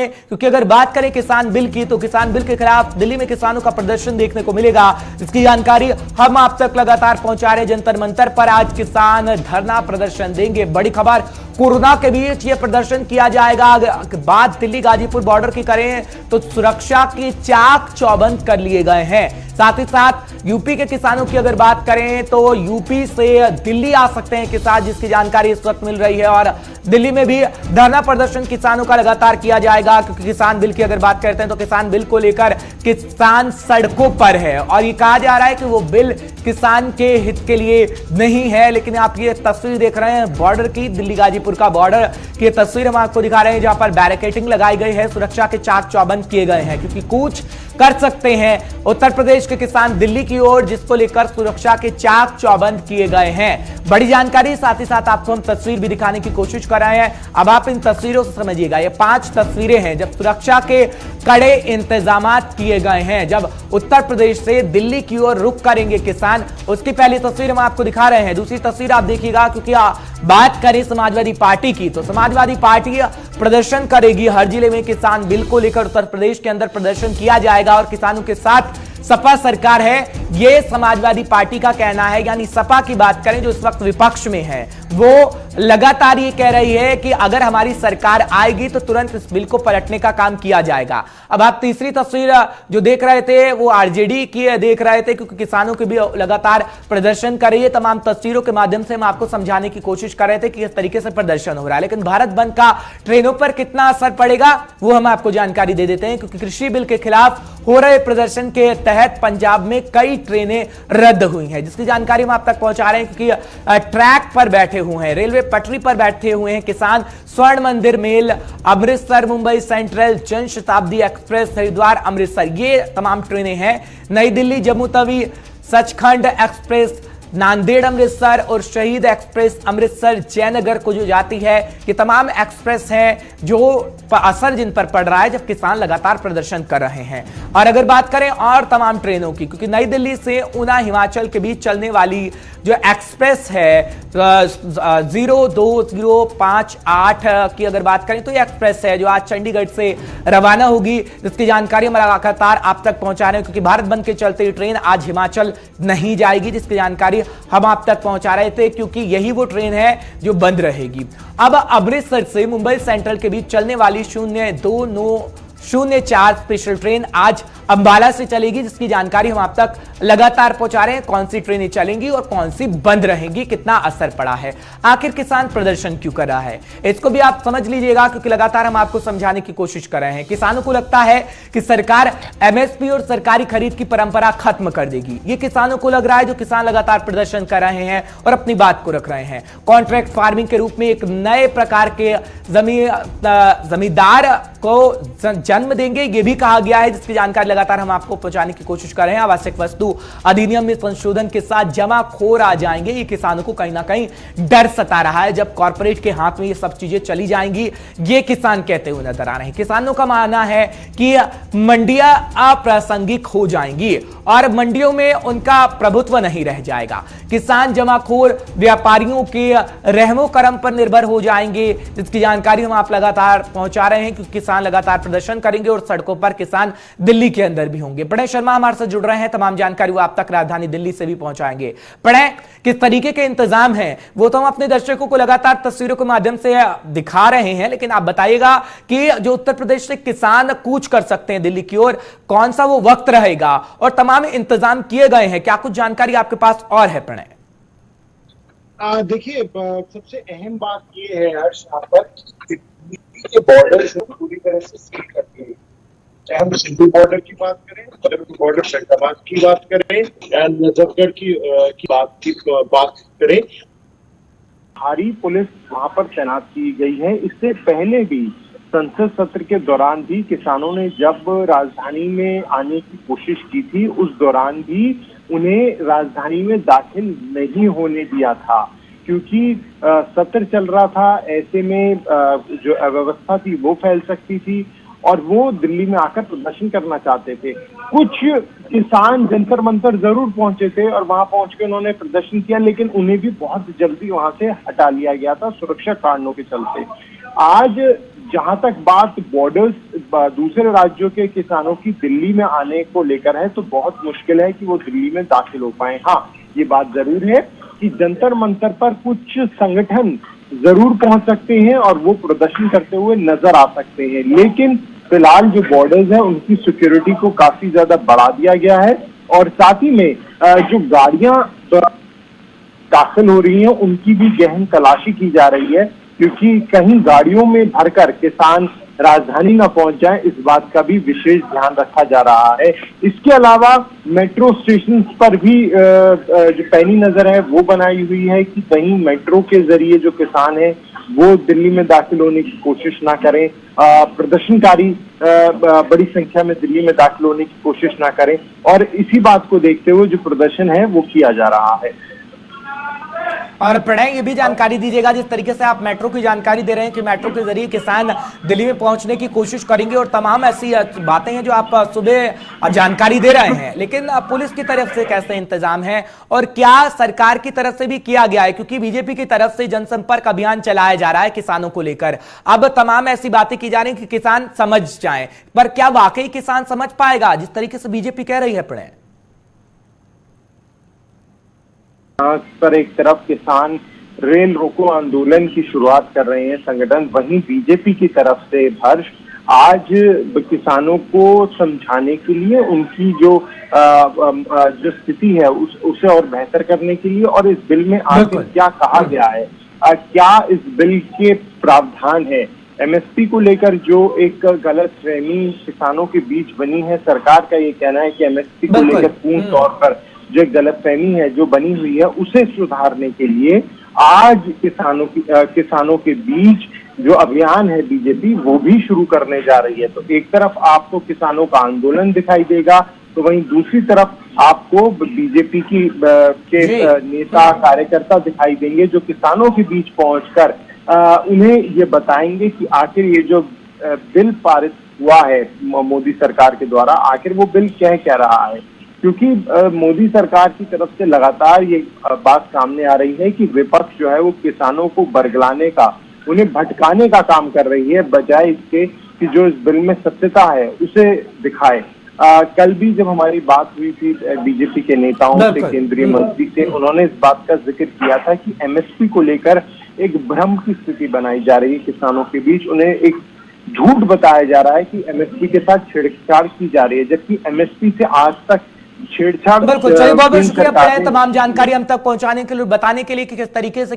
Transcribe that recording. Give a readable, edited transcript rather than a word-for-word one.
क्योंकि अगर बात करें किसान बिल की तो किसान बिल के खिलाफ दिल्ली में किसानों का प्रदर्शन देखने को मिलेगा। इसकी जानकारी हम आप तक लगातार पहुंचा रहे। जंतर मंतर पर आज किसान धरना प्रदर्शन देंगे। बड़ी खबर, कोरोना के बीच यह प्रदर्शन किया जाएगा। बात दिल्ली गाजीपुर बॉर्डर की करें तो सुरक्षा के चाक चौबंद कर लिए गए हैं। साथ ही साथ यूपी के किसानों की अगर बात करें तो यूपी से दिल्ली आ सकते हैं किसान, जिसकी जानकारी इस वक्त मिल रही है। और दिल्ली में भी धरना प्रदर्शन किसानों का लगातार किया जाएगा, क्योंकि किसान बिल की अगर बात करते हैं तो किसान बिल को लेकर किसान सड़कों पर है। और ये कहा जा रहा है कि वो बिल किसान के हित के लिए नहीं है। लेकिन आप ये तस्वीर देख रहे हैं बॉर्डर की, दिल्ली गाजीपुर का बॉर्डर की तस्वीर हम आपको दिखा रहे हैं, जहां पर बैरिकेडिंग लगाई गई है, सुरक्षा के चाक चौबंद किए गए हैं, क्योंकि कूच कर सकते हैं उत्तर प्रदेश के किसान दिल्ली की ओर, जिसको लेकर सुरक्षा के चाक चौबंद किए गए हैं। बड़ी जानकारी, साथ ही साथ आपको हम तस्वीर भी दिखाने की कोशिश कर रहे हैं। अब आप इन तस्वीरों से समझिएगा, ये 5 तस्वीरें हैं जब सुरक्षा के कड़े इंतजाम किए गए हैं, जब उत्तर प्रदेश से दिल्ली की ओर रुख करेंगे किसान। उसकी पहली तस्वीर हम आपको दिखा रहे हैं। दूसरी तस्वीर आप देखिएगा, क्योंकि बात करें समाजवादी पार्टी की तो समाजवादी पार्टी प्रदर्शन करेगी हर जिले में। किसान बिल को लेकर उत्तर प्रदेश के अंदर प्रदर्शन किया जाएगा और किसानों के साथ सपा सरकार है, यह समाजवादी पार्टी का कहना है। यानी सपा की बात करें जो इस वक्त विपक्ष में है, वो लगातार ये कह रही है कि अगर हमारी सरकार आएगी तो तुरंत इस बिल को पलटने का काम किया जाएगा। अब आप तीसरी तस्वीर जो देख रहे थे वो आरजेडी की देख रहे थे, क्योंकि किसानों के भी लगातार प्रदर्शन कर रही है। तमाम तस्वीरों के माध्यम से हम आपको समझाने की कोशिश कर रहे थे कि किस तरीके से प्रदर्शन हो रहा है। लेकिन भारत बंद का ट्रेनों पर कितना असर पड़ेगा वो हम आपको जानकारी दे देते हैं, क्योंकि कृषि बिल के खिलाफ हो रहे प्रदर्शन के तहत पंजाब में कई ट्रेनें रद्द हुई हैं, जिसकी जानकारी हम आप तक पहुंचा रहे हैं। क्योंकि ट्रैक पर बैठे हुए हैं, रेलवे पटरी पर बैठे हुए हैं किसान। स्वर्ण मंदिर mail, Amritsar Mumbai central, Jan Shatabdi express, Haridwar Amritsar, ये तमाम ट्रेनें हैं। नई दिल्ली जम्मू तवी, सचखंड एक्सप्रेस, नांदेड़ अमृतसर और शहीद एक्सप्रेस अमृतसर जयनगर को जो जाती है, ये तमाम एक्सप्रेस हैं जो असर जिन पर पड़ रहा है जब किसान लगातार प्रदर्शन कर रहे हैं। और अगर बात करें और तमाम ट्रेनों की, क्योंकि नई दिल्ली से ऊना हिमाचल के बीच चलने वाली जो एक्सप्रेस है 02058 की अगर बात करें तो ये एक्सप्रेस है जो आज चंडीगढ़ से रवाना होगी, जिसकी जानकारी हम लगातार आप तक पहुंचा रहे हैं। क्योंकि भारत बंद के चलते ट्रेन आज हिमाचल नहीं जाएगी, जिसकी जानकारी हम आप तक पहुंचा रहे थे, क्योंकि यही वो ट्रेन है जो बंद रहेगी। अब अमृतसर से मुंबई सेंट्रल के बीच चलने वाली 02904 स्पेशल ट्रेन आज अंबाला से चलेगी, जिसकी जानकारी हम आप तक लगातार पहुंचा रहे हैं। कौन सी ट्रेनें चलेंगी और कौन सी बंद रहेंगी, कितना असर पड़ा है, आखिर किसान प्रदर्शन क्यों कर रहा है, इसको भी आप समझ लीजिएगा, क्योंकि लगातार हम आपको समझाने की कोशिश कर रहे हैं। किसानों को लगता है कि सरकार एमएसपी और सरकारी खरीद की परंपरा खत्म कर देगी, ये किसानों को लग रहा है, जो किसान लगातार प्रदर्शन कर रहे हैं और अपनी बात को रख रहे हैं। कॉन्ट्रैक्ट फार्मिंग के रूप में एक नए प्रकार के जमींदार को जन्म देंगे, यह भी कहा गया है, जिसकी जानकारी लगातार हम आपको पहुंचाने की कोशिश कर रहे हैं। आवश्यक वस्तु अधिनियम में संशोधन के साथ जमाखोर आ जाएंगे, ये किसानों को कहीं ना कहीं डर सता रहा है। जब कॉर्पोरेट के हाथ में ये सब चीजें चली जाएंगी, ये किसान कहते हुए नजर आ रहे हैं। किसानों का मानना है कि मंडियां अप्रासंगिक हो जाएंगी और मंडियों में उनका प्रभुत्व नहीं रह जाएगा। किसान जमाखोर व्यापारियों के रहमो करम पर निर्भर हो जाएंगे, जिसकी जानकारी हम आप लगातार पहुंचा रहे हैं, क्योंकि किसान लगातार प्रदर्शन करेंगे और सड़कों पर किसान दिल्ली के अंदर भी होंगे। प्रणय शर्मा हमारे साथ जुड़ रहे हैं, तमाम जानकारी वो आप तक राजधानी दिल्ली से भी पहुंचाएंगे। प्रणय, किस तरीके के इंतजाम हैं वो तो हम अपने दर्शकों को लगातार तस्वीरों के माध्यम से दिखा रहे हैं, लेकिन आप बताइएगा कि जो उत्तर प्रदेश से किसान कूच कर सकते हैं दिल्ली की ओर, कौन सा वो वक्त रहेगा और तमाम इंतजाम किए गए हैं, क्या कुछ जानकारी आपके पास और है प्रणय? देखिए, सबसे अहम बात ये है हर्ष, यहाँ पर बॉर्डर पूरी तरह से सील करती है। चाहे हम सिंधु बॉर्डर की बात करें, बॉर्डर शंकाबाद की बात करें या नजफगढ़ की बात करें, भारी पुलिस वहां पर तैनात की गई है। इससे पहले भी संसद सत्र के दौरान भी किसानों ने जब राजधानी में आने की कोशिश की थी, उस दौरान भी उन्हें राजधानी में दाखिल नहीं होने दिया था, क्योंकि सत्र चल रहा था। ऐसे में जो अव्यवस्था थी वो फैल सकती थी और वो दिल्ली में आकर प्रदर्शन करना चाहते थे। कुछ किसान जंतर मंतर जरूर पहुंचे थे और वहां पहुंच के उन्होंने प्रदर्शन किया, लेकिन उन्हें भी बहुत जल्दी वहां से हटा लिया गया था सुरक्षा कारणों के चलते। आज जहां तक बात बॉर्डर्स दूसरे राज्यों के किसानों की दिल्ली में आने को लेकर है, तो बहुत मुश्किल है कि वो दिल्ली में दाखिल हो पाए। हाँ, ये बात जरूर है कि जंतर मंतर पर कुछ संगठन जरूर पहुंच सकते हैं और वो प्रदर्शन करते हुए नजर आ सकते हैं, लेकिन फिलहाल जो बॉर्डर्स है उनकी सिक्योरिटी को काफी ज्यादा बढ़ा दिया गया है और साथ ही में जो गाड़ियां दाखिल हो रही हैं उनकी भी गहन तलाशी की जा रही है, क्योंकि कहीं गाड़ियों में भरकर किसान राजधानी न पहुंच जाए, इस बात का भी विशेष ध्यान रखा जा रहा है। इसके अलावा मेट्रो स्टेशन पर भी जो पैनी नजर है वो बनाई हुई है कि कहीं मेट्रो के जरिए जो किसान है वो दिल्ली में दाखिल होने की कोशिश ना करें, प्रदर्शनकारी बड़ी संख्या में दिल्ली में दाखिल होने की कोशिश ना करें, और इसी बात को देखते हुए जो प्रदर्शन है वो किया जा रहा है। और प्रणय, ये भी जानकारी दीजिएगा, जिस तरीके से आप मेट्रो की जानकारी दे रहे हैं कि मेट्रो के जरिए किसान दिल्ली में पहुंचने की कोशिश करेंगे और तमाम ऐसी बातें हैं जो आप सुबह जानकारी दे रहे हैं, लेकिन पुलिस की तरफ से कैसे इंतजाम है और क्या सरकार की तरफ से भी किया गया है? क्योंकि बीजेपी की तरफ से जनसंपर्क अभियान चलाया जा रहा है किसानों को लेकर, अब तमाम ऐसी बातें की जा रही है कि किसान समझ जाएं, पर क्या वाकई किसान समझ पाएगा जिस तरीके से बीजेपी कह रही है? प्रणय, पर एक तरफ किसान रेल रोको आंदोलन की शुरुआत कर रहे हैं संगठन, वहीं बीजेपी की तरफ से हर्ष आज किसानों को समझाने के लिए, उनकी जो स्थिति है उसे और बेहतर करने के लिए, और इस बिल में आखिर क्या कहा गया है, क्या इस बिल के प्रावधान है, एमएसपी को लेकर जो एक गलतफहमी किसानों के बीच बनी है, सरकार का ये कहना है कि एमएसपी को लेकर पूर्ण तौर पर जो एक गलतफहमी है जो बनी हुई है उसे सुधारने के लिए आज किसानों के बीच जो अभियान है बीजेपी वो भी शुरू करने जा रही है। तो एक तरफ आपको किसानों का आंदोलन दिखाई देगा, तो वहीं दूसरी तरफ आपको बीजेपी के नेता कार्यकर्ता दिखाई देंगे जो किसानों के बीच पहुंचकर उन्हें ये बताएंगे कि आखिर ये जो बिल पारित हुआ है मोदी सरकार के द्वारा, आखिर वो बिल कह रहा है। क्योंकि मोदी सरकार की तरफ से लगातार ये बात सामने आ रही है कि विपक्ष जो है वो किसानों को बरगलाने का, उन्हें भटकाने का काम कर रही है, बजाय इसके कि जो इस बिल में सत्यता है उसे दिखाए। कल भी जब हमारी बात हुई थी बीजेपी के नेताओं से, केंद्रीय मंत्री से, उन्होंने इस बात का जिक्र किया था कि एमएसपी को लेकर एक भ्रम की स्थिति बनाई जा रही है किसानों के बीच, उन्हें एक झूठ बताया जा रहा है कि एमएसपी के साथ छेड़छाड़ की जा रही है, जबकि एमएसपी से आज तक छेड़छाड़। बिल्कुल, चलिए बहुत बहुत शुक्रिया तमाम जानकारी हम तक पहुंचाने के लिए, बताने के लिए कि किस तरीके से